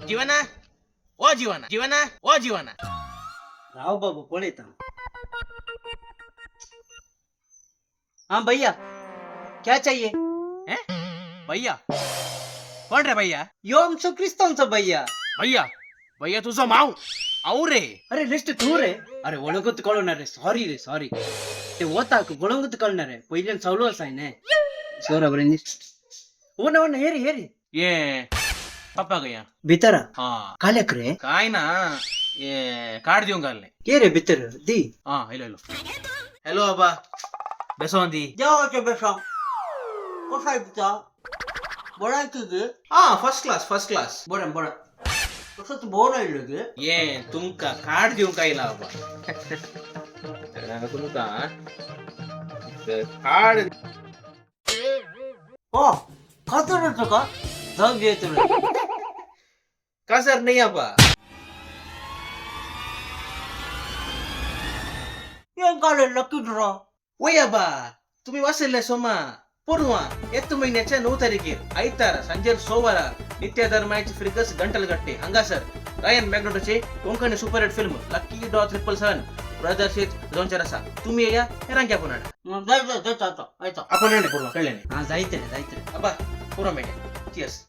जीवना ओ जीवना जीवना ओ जीवना राव बाबू पळेता. हाँ भैया क्या चाहिए? हैं? भैया कोण रे भैया? यो आमचो क्रिस्तांचा भैया. भैया भैया तुझं माव आऊ रे. अरे लिस्ट तू रे. अरे ओळखत कळवणार रे. सॉरी रे सॉरी. ते होता ओळखत कळणार आहे. पहिल्यान चालू असाय सोरा बरेंजी. हो ना हे रे. ये पप्पा गया भितर हा काल्याक रे. काय ना ये कार्ड देऊन घालले. ये रे भितर दी. हा हॅलो हॅलो अबा बेसोंदी जेवायचं बेसा. कसा आहे तुझा? बरं आहे की गे? हा फर्स्ट क्लास बरं बरं. कसं तू बोर आहे गे? ये तुमका कार्ड देऊन काय लावा तुमका कार्ड हो खातर का? जाऊन घे तुला. का सर नाही अबा ಏನ್ ಕಾಲೆಲ್ಲ ಕಿಡ್ರ वय अबा तुम्ही वाचले सोमा पूर्वा येत महिन्याच्या 9 तारखेर आयतार संजय सोमवार नित्य धर्माची फ्रिकस गंटलगट्टे हंगासर रायन मॅग्नोटोचे कोंकणी सुपरहिट फिल्म लकी डॉ 777 प्रदर्शित 2004 तुम्ही या हेरांक्या पुन्हा जायचं आता आपण पूर्वा कळले नाही हा जायचं रे अबा पूर्वा मेड्या चियर्स